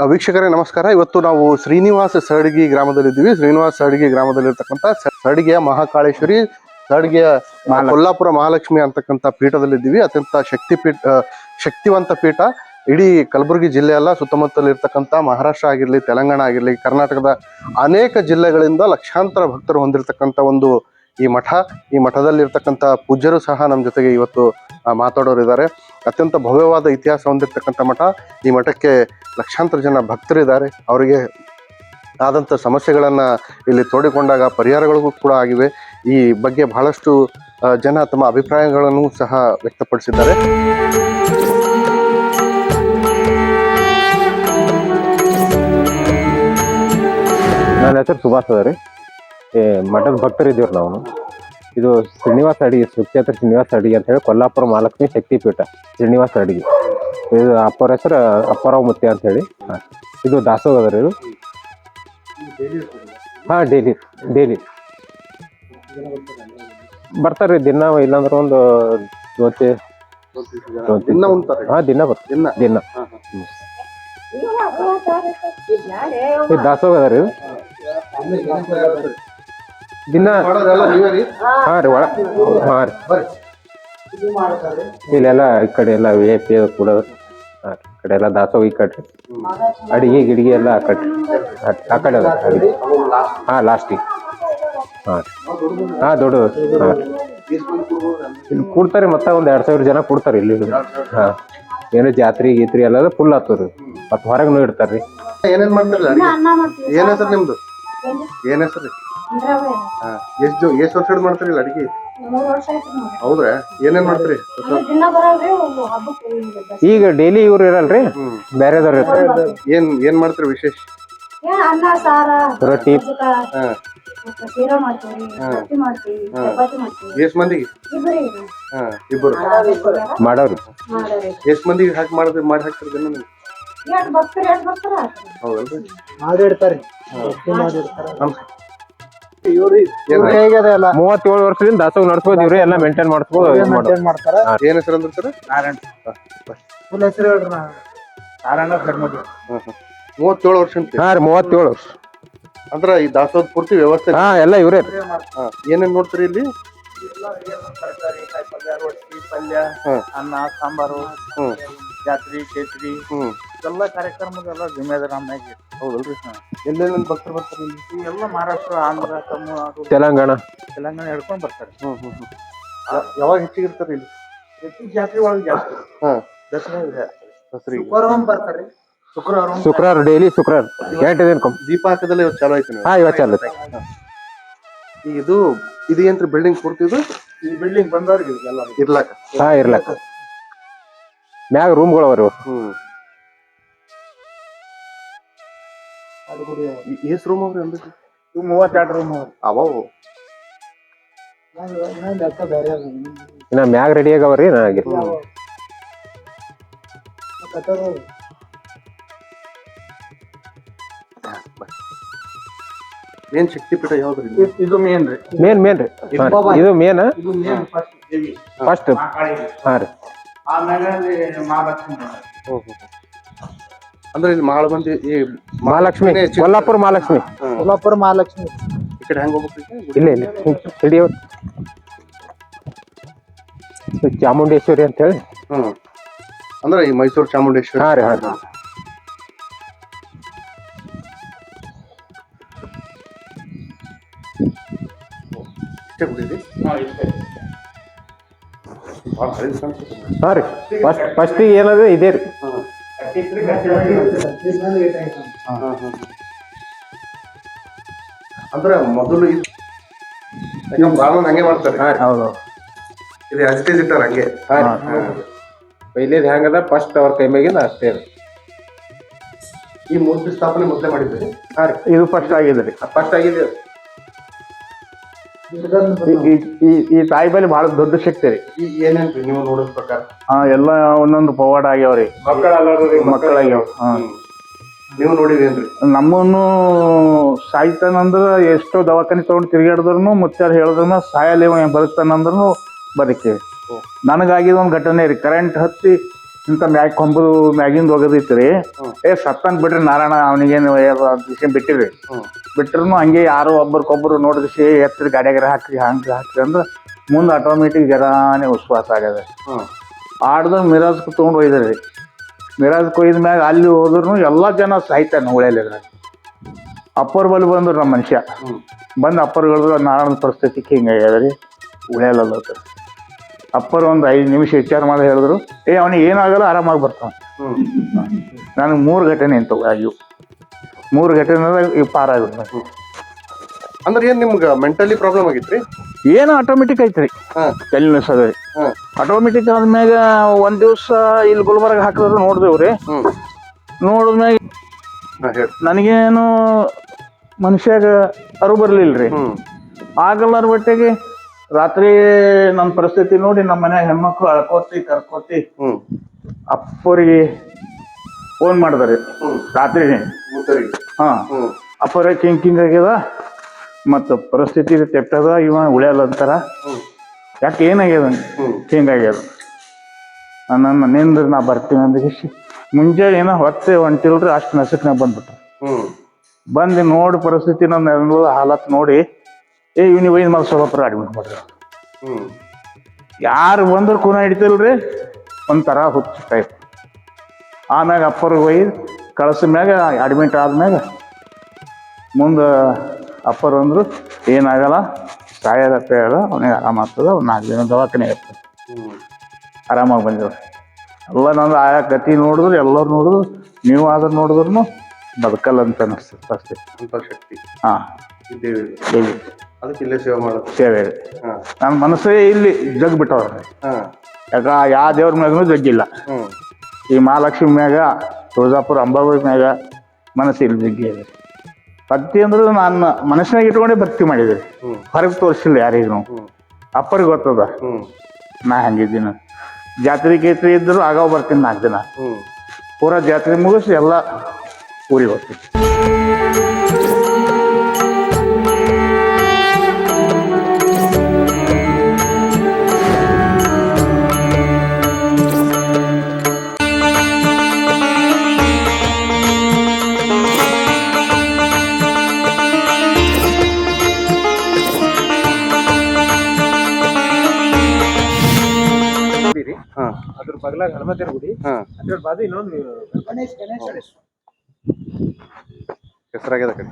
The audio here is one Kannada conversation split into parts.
ವೀಕ್ಷಕರೇ ನಮಸ್ಕಾರ. ಇವತ್ತು ನಾವು ಶ್ರೀನಿವಾಸ ಸರಡಗಿ ಗ್ರಾಮದಲ್ಲಿದ್ದೀವಿ. ಶ್ರೀನಿವಾಸ ಸರಡಗಿ ಗ್ರಾಮದಲ್ಲಿರ್ತಕ್ಕಂಥ ಸರಡಗಿಯ ಮಹಾಕಾಳೇಶ್ವರಿ, ಸರಡಗಿಯ ಕೊಲ್ಲಾಪುರ ಮಹಾಲಕ್ಷ್ಮಿ ಅಂತಕ್ಕಂಥ ಪೀಠದಲ್ಲಿದ್ದೀವಿ. ಅತ್ಯಂತ ಶಕ್ತಿವಂತ ಪೀಠ. ಇಡೀ ಕಲಬುರಗಿ ಜಿಲ್ಲೆ ಅಲ್ಲ, ಸುತ್ತಮುತ್ತಲಿರ್ತಕ್ಕಂಥ ಮಹಾರಾಷ್ಟ್ರ ಆಗಿರಲಿ, ತೆಲಂಗಾಣ ಆಗಿರಲಿ, ಕರ್ನಾಟಕದ ಅನೇಕ ಜಿಲ್ಲೆಗಳಿಂದ ಲಕ್ಷಾಂತರ ಭಕ್ತರು ಹೊಂದಿರತಕ್ಕಂಥ ಒಂದು ಈ ಮಠ. ಈ ಮಠದಲ್ಲಿರ್ತಕ್ಕಂಥ ಪೂಜ್ಯರು ಸಹ ನಮ್ಮ ಜೊತೆಗೆ ಇವತ್ತು ಮಾತಾಡೋರಿದ್ದಾರೆ. ಅತ್ಯಂತ ಭವ್ಯವಾದ ಇತಿಹಾಸ ಹೊಂದಿರತಕ್ಕಂಥ ಮಠ. ಈ ಮಠಕ್ಕೆ ಲಕ್ಷಾಂತರ ಜನ ಭಕ್ತರಿದ್ದಾರೆ. ಅವರಿಗೆ ಆದಂಥ ಸಮಸ್ಯೆಗಳನ್ನು ಇಲ್ಲಿ ತೋಡಿಕೊಂಡಾಗ ಪರಿಹಾರಗಳಿಗೂ ಕೂಡ ಆಗಿವೆ. ಈ ಬಗ್ಗೆ ಬಹಳಷ್ಟು ಜನ ತಮ್ಮ ಅಭಿಪ್ರಾಯಗಳನ್ನು ಸಹ ವ್ಯಕ್ತಪಡಿಸಿದ್ದಾರೆ. ನನ್ನ ಹೆಸರು ಸುಭಾಷ್ ಅದ ರೀ. ಮಠದ ಭಕ್ತರಿದ್ದೀವ್ರಿ ನಾವು. ಇದು ಶ್ರೀನಿವಾಸ ಅಡಿಗೆ, ಸುಕ್ಷೇತ್ರ ಶ್ರೀನಿವಾಸ ಅಡಿಗೆ ಅಂತ ಹೇಳಿ ಕೊಲ್ಲಾಪುರ ಮಹಾಲಕ್ಷ್ಮಿ ಶಕ್ತಿಪೀಠ ಶ್ರೀನಿವಾಸ ಅಡಿಗೆ. ಇದು ಅಪ್ಪರ ಹೆಸರು ಅಪ್ಪರಾವ್ ಮುತ್ಯ ಅಂತ ಹೇಳಿ. ಇದು ದಾಸೋಹ ಅದ ರೀ. ಇದು ಡೈಲಿ ಬರ್ತಾರೆ ದಿನ. ಇಲ್ಲಾಂದ್ರೆ ಒಂದು ದಿನ ಬರ್ತಾರೆ. ದಿನ ಇದು ದಾಸೋಹ ಅದ ರೀ. ದಿನ ಹಾ ರೀ ಇಲ್ಲೆಲ್ಲ ಈ ಕಡೆ ಎಲ್ಲ ವಿ ಐ ಪಿ ಕೊಡೋದು. ಈ ಕಡೆ ಎಲ್ಲ ದಾಸೋಹ ಈ ಕಡೆ ಅಡಿಗೆ ಗಿಡಿಗೆ ಎಲ್ಲ ಆ ಕಡೆ ಅದ ಅಡಿಗೆ. ಲಾಸ್ಟಿಗೆ ದೊಡ್ಡ ಇಲ್ಲಿ ಕೂಡ್ತಾರೆ. ಮತ್ತೆ ಒಂದು 2,000 ಜನ ಕೂಡ್ತಾರೆ ಇಲ್ಲಿ. ಏನೋ ಜಾತ್ರೆ ಗೀತ್ರಿ ಎಲ್ಲ ಫುಲ್ ಆಗ್ತವ್ರಿ. ಮತ್ತೆ ಹೊರಗೆ ಇಡ್ತಾರ್ರಿ. ಏನೇನ್ ಮಾಡ್ತಾರಲ್ಲ ಏನ್ ಹೆಸರು ನಿಮ್ದು? ಏನ್ ಹೆಸರು? ಎಷ್ಟು ವರ್ಷ ಮಾಡ್ತೀರಿ ಅಡಿಗೆ? ಹೌದ್ರಾ? ಏನೇನ್ ಮಾಡ್ತೀರಿ? ಈಗ ಡೈಲಿ ಇವ್ರು ಇರಲ್ರಿ, ಬೇರೆದವ್ರು ಇರ್ತಾರೆ. ಏನ್ ಮಾಡ್ತೀರಿ ವಿಶೇಷ? ರೊಟ್ಟಿ. ಎಷ್ಟ್ ಮಂದಿಗೆ? ಇಬ್ಬರು ಮಾಡವ್ರಿ. ಎಷ್ಟ್ ಮಂದಿಗೆ ಮಾಡಿ ಹಾಕ್ತಾರೆ? ಹೌದಲ್ರಿ? 37 ವರ್ಷದಿಂದ ದಾಸೋಹ ನಡ್ಸ್ಬೋದು. ಇವ್ರಿ ಎಲ್ಲ ಮೇಂಟೈನ್ ಮಾಡಿಸ್ಬೋದು. ಏನ್ ಹೆಸರು ಅಂದ್ರೆ ಸರ್? 37 ವರ್ಷ ಅಂತ? 37 ವರ್ಷ. ಅಂದ್ರ ಈ ದಾಸೋಹ ಪೂರ್ತಿ ವ್ಯವಸ್ಥೆ ಎಲ್ಲ ಇವ್ರೇ. ಏನೇನ್ ನೋಡ್ತೀರಿ ಇಲ್ಲಿ? ಪಲ್ಯ, ಅನ್ನ, ಸಾಂಬಾರು, ಜಾತ್ರಿ ಕೇಸರಿ ಎಲ್ಲ ಕಾರ್ಯಕ್ರಮದೆಲ್ಲ ಜಿಮ್ಮೆದಾರ ನಮ್ಮಾಗಿ. ಹೌದಲ್ರಿ? ಎಲ್ಲೇನೇನ್ ಭಕ್ತರು ಬರ್ತಾರೆ ಇಲ್ಲಿ? ಎಲ್ಲ ಮಹಾರಾಷ್ಟ್ರ, ಆಂಧ್ರ, ತಮಿಳುನಾಡು, ತೆಲಂಗಾಣ ಹಿಡ್ಕೊಂಡ್ ಬರ್ತಾರೆ. ಯಾವಾಗ ಹೆಚ್ಚಿಗೆ ಇರ್ತಾರೆ ಇಲ್ಲಿ? ಹೆಚ್ಚಿಗೆ ಜಾತ್ರೆ ಒಳಗೆ ಜಾಸ್ತಿ. ದಸರಿಗೆ ಬರ್ತಾರೆ. ಶುಕ್ರವಾರ ಡೈಲಿ ಶುಕ್ರವಾರ 8 ದಿನ ದೀಪ ಹಾಕದಲ್ಲ ಇವತ್ತು ಚಾಲು ಆಯ್ತು. ಇವತ್ತು ಚಾಲು. ಇದು ಏನ್ರಿ ಬಿಲ್ಡಿಂಗ್ ಪೂರ್ತಿ? ಈ ಬಿಲ್ಡಿಂಗ್ ಬಂದವ್ರಿಗೆ ಇರ್ಲಾಕ ಮ್ಯಾಗ ರೂಮ್ಗಳು ಅವ್ರು. ಎಷ್ಟ್ ರೂಮ್ ಅವ್ರಿ? 32 ರೂಮ್ ಅವ ಇನ್ನ ಮ್ಯಾಗ ರೆಡಿ ಆಗವ್ರಿ. ನನಗೆ ಮೇನ್ ಶಕ್ತಿಪೀಠ ಯಾವ್ದ್ರಿ? ಇದು ಮೇನ್ ರೀ. ಮೇನ್ ರೀ. ಇದು ಮೇನ್ ಫಸ್ಟ್. ಹಾ ರೀ. ಅಂದ್ರೆ ಇಲ್ಲಿ ಬಹಳ ಮಂದಿ ಈ ಮಹಾಲಕ್ಷ್ಮಿ, ಕೊಲ್ಲಾಪುರ ಮಹಾಲಕ್ಷ್ಮಿ. ಈ ಕಡೆ ಹೆಂಗ್ ಹೋಗ್ಬೇಕು? ಇಲ್ಲ ಚಾಮುಂಡೇಶ್ವರಿ ಅಂತ ಹೇಳಿ. ಅಂದ್ರೆ ಈ ಮೈಸೂರು ಚಾಮುಂಡೇಶ್ವರಿ. ಹಾ ರೀ. ಹಾ ರೀ. ಫಸ್ಟ್ ಏನದ ಇದೇ ರೀ. ಅಂದ್ರೆ ಮೊದಲು ಹಂಗೆ ಮಾಡ್ತಾರೆ. ಹೌದು. ಇದು ಅಜಿಟೇಜ್ ಇಟ್ಟಾರ ಹಂಗೆ. ಪೈಲೇದ್ ಹೆಂಗದ ಫಸ್ಟ್ ಅವ್ರ ಕೈ ಮ್ಯಾಗಿಂದ ಅಷ್ಟೇ. ಈ ಮೂರ್ತಿ ಸ್ಥಾಪನೆ ಮೊದಲೇ ಮಾಡಿದ್ರಿ? ಇದು ಫಸ್ಟ್ ಆಗಿದೆ ರೀ. ಫಸ್ಟ್ ಆಗಿದೆ. ಈ ತಾಯಿ ಬಳಿ ಬಹಳ ದೊಡ್ಡ ಶಕ್ತಿ ರೀ. ಏನೇನ್ರಿ ನೀವು ನೋಡೋದ್ ಪ್ರಕಾರ? ಎಲ್ಲ ಒಂದೊಂದು ಪವಾಡ ಆಗ್ಯಾವ್ರಿ. ಮಕ್ಕಳಾಗ್ಯಾವ. ನೀವು ನೋಡಿದೇನ್ರಿ? ನಮ್ಮನ್ನು ಸಾಯ್ತಾನಂದ್ರ ಎಷ್ಟೋ ದವಾಖಾನೆ ತಗೊಂಡು ತಿರ್ಗಾಡಿದ್ರು ಮುಚ್ಚಾರ ಹೇಳಿದ್ರು ಸಾಯಲೇವ ಬದುಕ್ತಾನಂದ್ರು ಬದುಕೇವಿ. ನನಗಾಗಿದ ಒಂದು ಘಟನೆ ರೀ. ಕರೆಂಟ್ ಹತ್ತಿ ಇಂಥ ಮ್ಯಾಗ್ ಕೊಂಬದು ಮ್ಯಾಗಿಂದ ಹೋಗೋದಿತ್ತು ಏ ಸತ್ತನ್ ಬಿಡ್ರಿ ನಾರಾಯಣ ಅವನಿಗೇನು ವಿಷಯ ಬಿಟ್ಟಿರಿ ಬಿಟ್ರು ಹಂಗೆ ಯಾರೋ ಒಬ್ಬರಿಗೊಬ್ಬರು ನೋಡಿಸಿ ಎತ್ತಿರ ಗಾಡಿಯಾಗಾರ ಹಾಕ್ರಿ ಹಂಗೆ ಹಾಕ್ರಿ ಅಂದ್ರೆ ಮುಂದೆ ಆಟೋಮೆಟಿಕ್ ಜರಾನೇ ವಿಶ್ವಾಸ ಆಗ್ಯದ. ಆಡ್ದಾಗ ಮಿರಾಜ್ಗೆ ತೊಗೊಂಡು ಒಯ್ದ್ರಿ. ಮಿರಾಜ್ ಕೊಯ್ದ ಮ್ಯಾಗ ಅಲ್ಲಿ ಹೋದ್ರು ಎಲ್ಲ ಜನ ಸಾಯ್ತಾನೆ ಉಳಿಯಲ್ಲ. ಅಪ್ಪರ್ ಬಲ್ಲಿ ಬಂದ್ರು ನಮ್ಮ ಮನುಷ್ಯ ಬಂದು ಅಪ್ಪರ್ ಹೇಳಿದ್ರು ನಾರಾಯಣದ ಪರಿಸ್ಥಿತಿ ಹಿಂಗಾಗ್ಯದ್ರಿ ಉಳಿಯಲ್ಲ. ಅಪ್ಪರ್ ಒಂದು 5 ನಿಮಿಷ ವಿಚಾರ ಮಾಡಿ ಹೇಳಿದ್ರು ಅವನಿಗೆ ಏನಾಗಲ್ಲ ಆರಾಮಾಗಿ ಬರ್ತಾನೆ. ನನಗೆ 3 ಘಟನೆ ಇಂಥವು ಆಗಿವು. 3 ಘಟನೆ ಈ ಪಾರಾಗ್ಬಿಡ್ತಾನೆ. ಅಂದ್ರೆ ಏನ್ ನಿಮ್ಗೆ ಮೆಂಟಲಿ ಪ್ರಾಬ್ಲಮ್ ಆಗಿತ್ರಿ? ಏನು ಆಟೋಮೆಟಿಕ್ ಐತ್ರಿ ತಲೆ ನಿಲ್ಸೋದ್ರಿ. ಆಟೋಮೆಟಿಕ್ ಆದ್ಮ್ಯಾಗ ಒಂದ್ ದಿವ್ಸ ಇಲ್ಲಿ ಗುಲ್ಬರ್ಗ ಹಾಕಿದ್ರು ನೋಡಿದೆವ್ರಿ. ನೋಡಿದ್ಮ್ಯಾಗ ನನಗೇನು ಮನುಷ್ಯಾಗ ಅರು ಬರ್ಲಿಲ್ರಿ. ಆಗಲ್ಲಾರ ಬಟ್ಟೆಗೆ ರಾತ್ರಿ ನಮ್ಮ ಪರಿಸ್ಥಿತಿ ನೋಡಿ ನಮ್ಮ ಮನ್ಯಾಗ ಹೆಣ್ಮಕ್ಳು ಅಳ್ಕೋತಿ ಕರ್ಕೋತಿ ಅಪ್ಪರಿಗೆ ಫೋನ್ ಮಾಡಿದ್ರಿ ರಾತ್ರಿ. ಅಪ್ಪರೇ ಕಿಂಗ್ ಆಗ್ಯದ ಮತ್ತು ಪರಿಸ್ಥಿತಿ ತೆಪ್ಪದ ಇವ ಉಳಿಯಲ್ಲ ಅಂತಾರ. ಯಾಕೆ ಏನಾಗ್ಯದ ಹಿಂಗಾಗ್ಯದ ನನ್ನ ನಿಂದ್ರೆ ನಾ ಬರ್ತೀನಿ ಅಂದ ಮುಂಜಾನೆ ಏನೋ ಹೊತ್ತೆ ಹೊಂಟಿಲ್ರಿ ಅಷ್ಟು ನಸಕ್ನಾಗ ಬಂದ್ಬಿಟ್ರು. ಬಂದು ನೋಡಿ ಪರಿಸ್ಥಿತಿ ನನ್ನ ಹಾಲತ್ ನೋಡಿ ಇವ್ನಿಗೆ ಒಯ್ದು ಮೇಲೆ ಸ್ವಲ್ಪರ ಅಡ್ಮಿಟ್ ಮಾಡ್ರಿ. ಯಾರು ಬಂದ್ರೆ ಕೂನ ಹಿಡಿತಿಲ್ರಿ ಒಂಥರ ಹುಚ್ಚು ಟೈಪ್. ಆಮ್ಯಾಗ ಅಪ್ಪರಿಗೆ ಒಯ್ದು ಕಳ್ಸ ಮ್ಯಾಗ ಅಡ್ಮಿಟ್ ಆದ್ಮ್ಯಾಗ ಮುಂದೆ ಅಪ್ಪರು ಅಂದರು ಏನಾಗಲ್ಲ ಸಾಯೋದಪ್ಪ ಹೇಳ ಅವನಿಗೆ ಆರಾಮಾಗ್ತದ. ಒಂದು 4 ದಿನ ದವಾಖಾನೆ ಇರ್ತದೆ. ಆರಾಮಾಗಿ ಬಂದಿವ್ರಿ. ಎಲ್ಲ ನಂದು ಆಯಾ ಗತಿ ನೋಡಿದ್ರು ಎಲ್ಲರೂ ನೋಡಿದ್ರು ನೀವು ಆದ್ರೆ ನೋಡಿದ್ರು ಬದುಕಲ್ಲ ಅಂತ ಅನಿಸ್ತದೆ ಅಷ್ಟೇ. ಶಕ್ತಿ ಇಲ್ಲಿ ಅದಕ್ಕೆ ಇಲ್ಲೇ ಸೇವೆ ಮಾಡೋದು ಸೇವೆ. ನನ್ನ ಮನಸ್ಸೇ ಇಲ್ಲಿ ಜಗ್ ಬಿಟ್ಟವ್ರಿ. ಯಾಕ ಯಾವ ದೇವ್ರ ಮ್ಯಾಗೂ ಜಗ್ಗಿಲ್ಲ. ಈ ಮಹಾಲಕ್ಷ್ಮಿ ಮ್ಯಾಗ ತುಳಜಾಪುರ ಅಂಬಾಬಾಯಿ ಮ್ಯಾಗ ಮನಸ್ಸು ಇಲ್ಲಿ ಜಗ್ಗಿ ಇದೆ. ಭಕ್ತಿ ಅಂದ್ರೆ ನಾನು ಮನಸ್ಸಿನಾಗ ಇಟ್ಕೊಂಡೇ ಭಕ್ತಿ ಮಾಡಿದ್ರಿ. ಹೊರಗೆ ತೋರಿಸಿಲ್ಲ ಯಾರಿಗೂ. ಅಪ್ಪರಿಗೆ ಗೊತ್ತದ ನಾ ಹಂಗಿದ್ದೀನಿ. ಜಾತ್ರೆ ಗೀತ್ರೆ ಇದ್ರು ಆಗಾವ್ ಬರ್ತೀನಿ 4 ದಿನ. ಪೂರಾ ಜಾತ್ರೆ ಮುಗಿಸಿ ಎಲ್ಲ ಊರಿಗೆ ಹೋಗ್ತೀನಿ. ಅದ್ರ ಬಗಲಾಗ ಹನುಮಂತನ ಗುಡಿ, ಅದ್ರ ಬಾಜು ಇನ್ನೊಂದು ಗಣೇಶ್ ಹೆಸರಾಗ್ಯದ ಕಡೆ.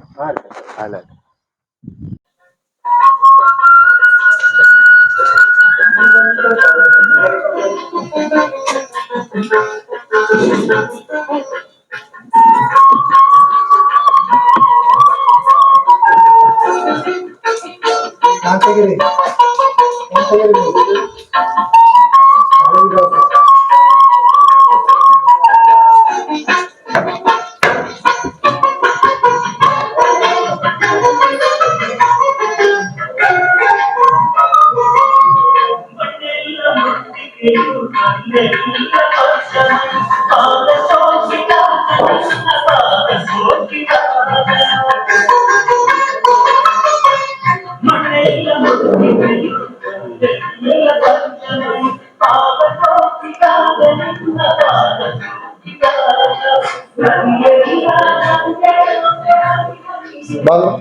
Bang.